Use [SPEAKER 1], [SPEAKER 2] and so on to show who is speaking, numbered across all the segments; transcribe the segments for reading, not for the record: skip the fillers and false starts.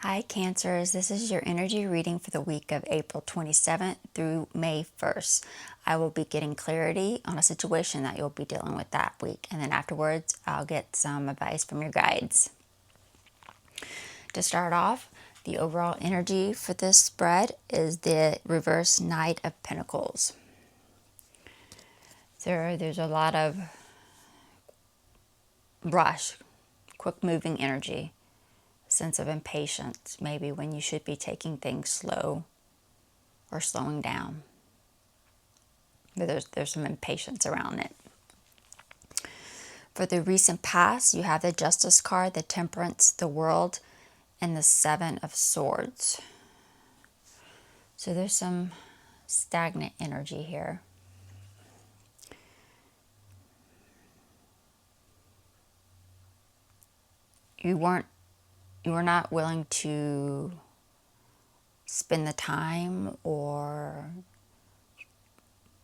[SPEAKER 1] Hi Cancers, this is your energy reading for the week of April 27th through May 1st. I will be getting clarity on a situation that you'll be dealing with that week, and then afterwards I'll get some advice from your guides. To start off, the overall energy for this spread is the reverse Knight of Pentacles. There's a lot of rush, quick moving energy, sense of impatience, maybe when you should be taking things slow or slowing down. There's some impatience around it. For the recent past, you have the Justice card, the Temperance, the World, and the Seven of Swords. So there's some stagnant energy here. You were not willing to spend the time or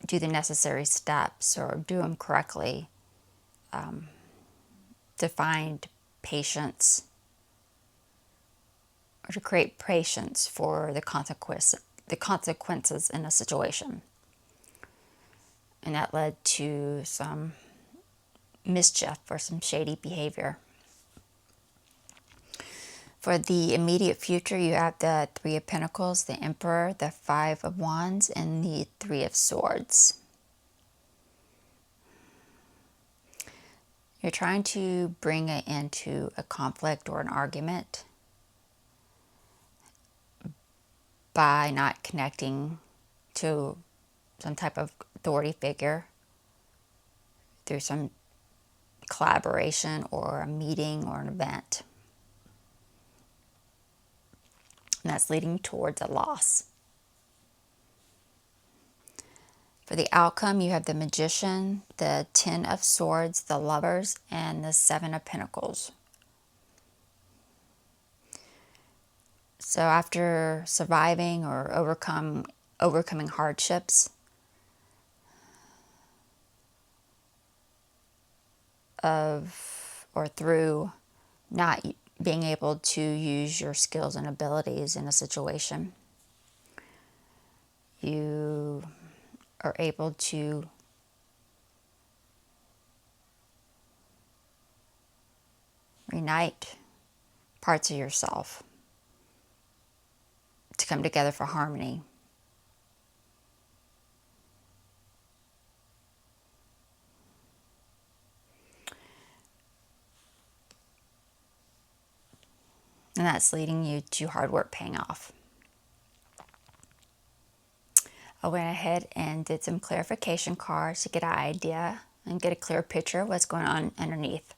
[SPEAKER 1] do the necessary steps or do them correctly to find patience or to create patience for the consequences in a situation. And that led to some mischief or some shady behavior. For the immediate future, you have the Three of Pentacles, the Emperor, the Five of Wands, and the Three of Swords. You're trying to bring it into a conflict or an argument by not connecting to some type of authority figure through some collaboration or a meeting or an event. And that's leading towards a loss. For the outcome, you have the Magician, the Ten of Swords, the Lovers, and the Seven of Pentacles. So after surviving or overcoming hardships or through not being able to use your skills and abilities in a situation, you are able to reunite parts of yourself to come together for harmony. And that's leading you to hard work paying off. I went ahead and did some clarification cards to get an idea and get a clear picture of what's going on underneath.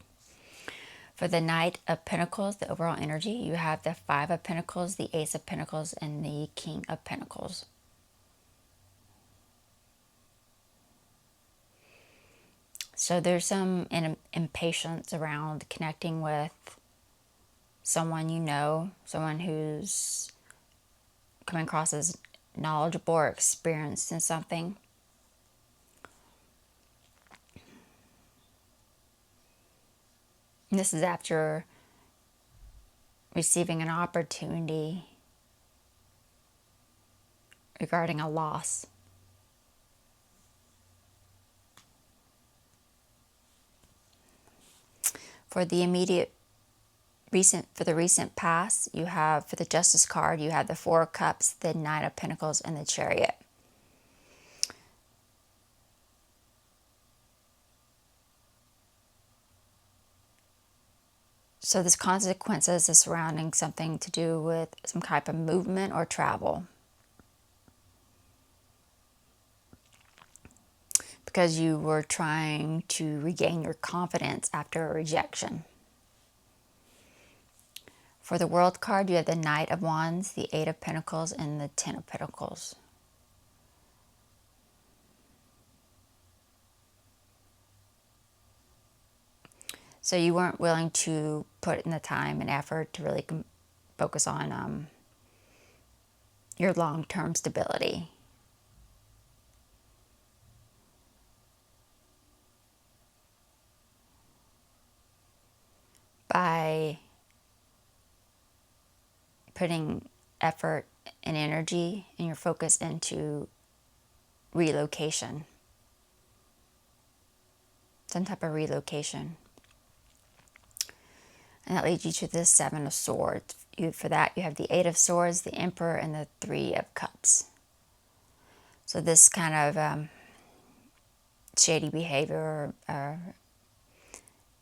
[SPEAKER 1] For the Knight of Pentacles, the overall energy, you have the Five of Pentacles, the Ace of Pentacles, and the King of Pentacles. So there's some impatience around connecting with someone you know, someone who's coming across as knowledgeable or experienced in something. And this is after receiving an opportunity regarding a loss. For the recent past, you have, for the Justice card, you have the Four of Cups, the Nine of Pentacles, and the Chariot. So this consequences is surrounding something to do with some type of movement or travel. Because you were trying to regain your confidence after a rejection. For the World card, you have the Knight of Wands, the Eight of Pentacles, and the Ten of Pentacles. So you weren't willing to put in the time and effort to really focus on your long-term stability. By putting effort and energy and your focus into relocation, some type of relocation. And that leads you to the Seven of Swords. For that, you have the Eight of Swords, the Emperor, and the Three of Cups. So this kind of shady behavior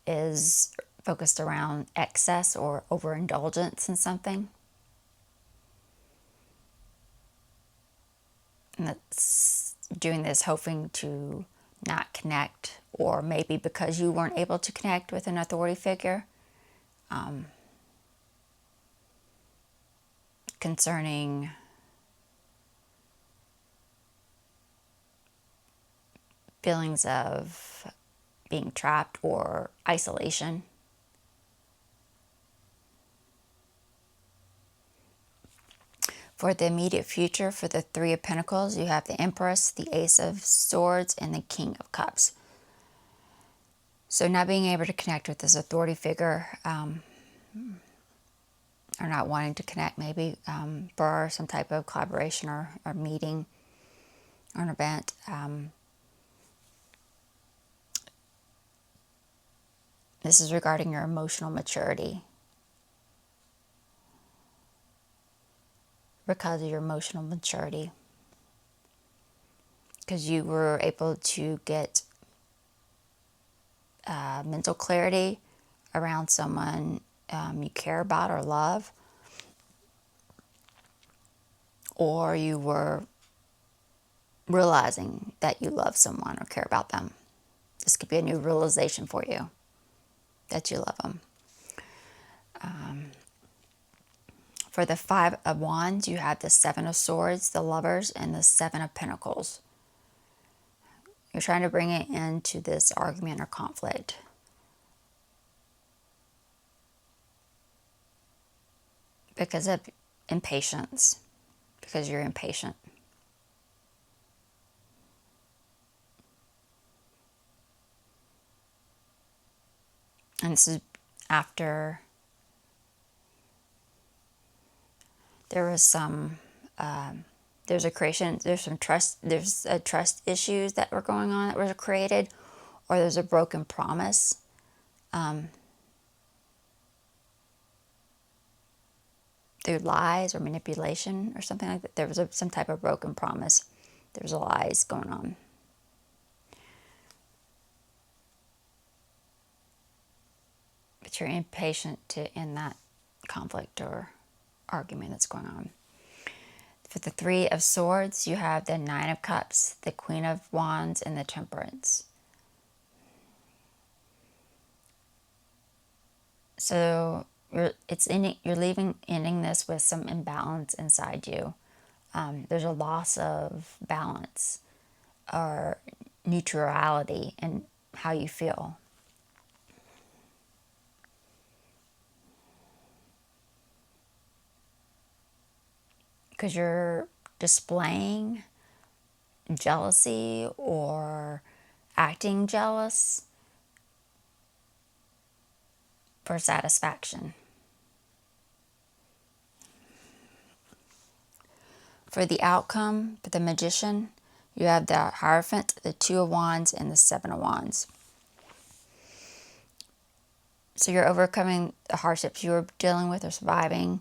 [SPEAKER 1] is focused around excess or overindulgence in something. And that's doing this hoping to not connect, or maybe because you weren't able to connect with an authority figure concerning feelings of being trapped or isolation. For the immediate future, for the Three of Pentacles, you have the Empress, the Ace of Swords, and the King of Cups. So not being able to connect with this authority figure, or not wanting to connect maybe for some type of collaboration or meeting or an event. This is regarding your emotional maturity. Because of your emotional maturity. Because you were able to get mental clarity around someone you care about or love. Or you were realizing that you love someone or care about them. This could be a new realization for you that you love them. For the Five of Wands, you have the Seven of Swords, the Lovers, and the Seven of Pentacles. You're trying to bring it into this argument or conflict. Because of impatience. Because you're impatient. And this is after there was some, there's trust issues that were going on that were created, or there's a broken promise. Through lies or manipulation or something like that. There was some type of broken promise. There was lies going on. But you're impatient to end that conflict or argument that's going on. For the Three of Swords, you have the Nine of Cups, the Queen of Wands, and the Temperance. So you're ending this with some imbalance inside you. There's a loss of balance or neutrality in how you feel. Because you're displaying jealousy or acting jealous for satisfaction. For the outcome, for the Magician, you have the Hierophant, the Two of Wands, and the Seven of Wands. So you're overcoming the hardships you were dealing with or surviving.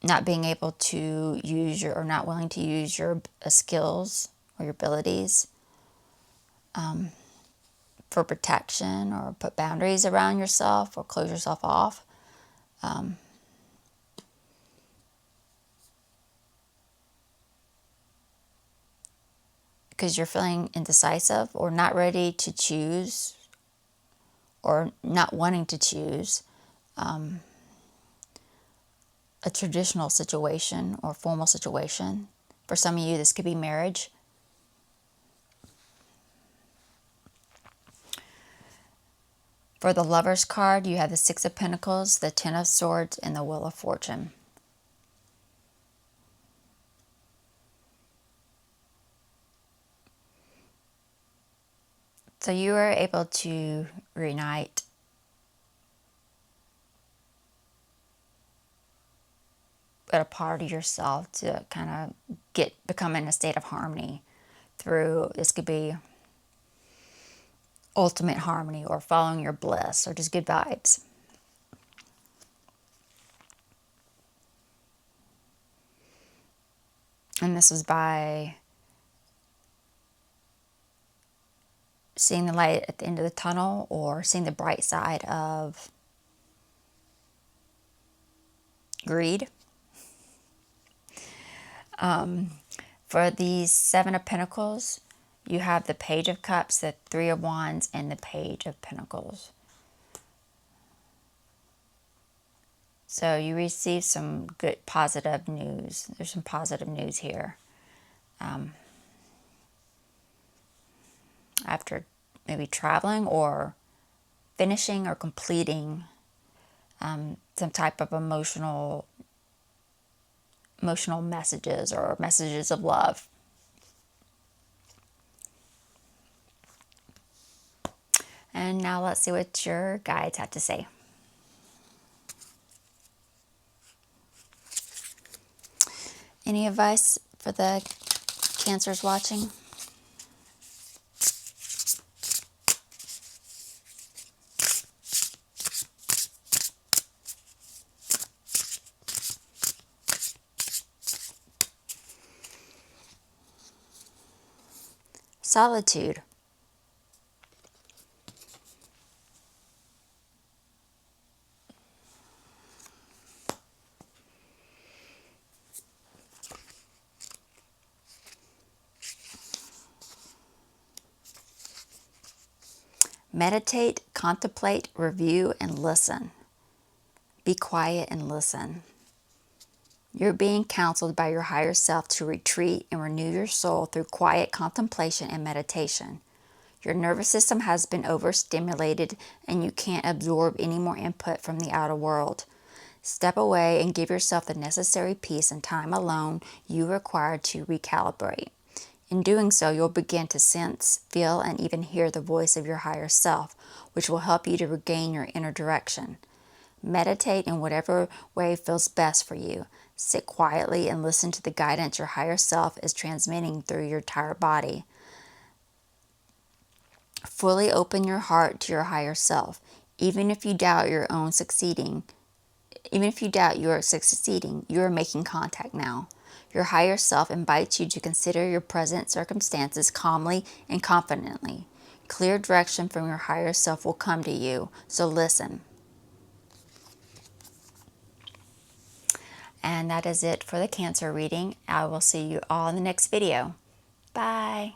[SPEAKER 1] Not being able to use or not willing to use your skills or your abilities for protection, or put boundaries around yourself or close yourself off. Because you're feeling indecisive or not ready to choose, or not wanting to choose a traditional situation or formal situation. For some of you, this could be marriage. For the Lovers card, you have the Six of Pentacles, the Ten of Swords, and the Wheel of Fortune. So you are able to reunite a part of yourself to kind of become in a state of harmony through, this could be ultimate harmony or following your bliss or just good vibes. And this was by seeing the light at the end of the tunnel or seeing the bright side of greed. For the Seven of Pentacles, you have the Page of Cups, the Three of Wands, and the Page of Pentacles. So you receive some good positive news. There's some positive news here. After maybe traveling or finishing or completing some type of emotional messages or messages of love. And now let's see what your guides have to say. Any advice for the Cancers watching? Solitude. Meditate, contemplate, review, and listen. Be quiet and listen. You're being counseled by your higher self to retreat and renew your soul through quiet contemplation and meditation. Your nervous system has been overstimulated and you can't absorb any more input from the outer world. Step away and give yourself the necessary peace and time alone you require to recalibrate. In doing so, you'll begin to sense, feel, and even hear the voice of your higher self, which will help you to regain your inner direction. Meditate in whatever way feels best for you. Sit quietly and listen to the guidance your higher self is transmitting through your entire body. Fully open your heart to your higher self. Even if you doubt you are succeeding, you are making contact now. Your higher self invites you to consider your present circumstances calmly and confidently. Clear direction from your higher self will come to you, so listen. And that is it for the Cancer reading. I will see you all in the next video. Bye.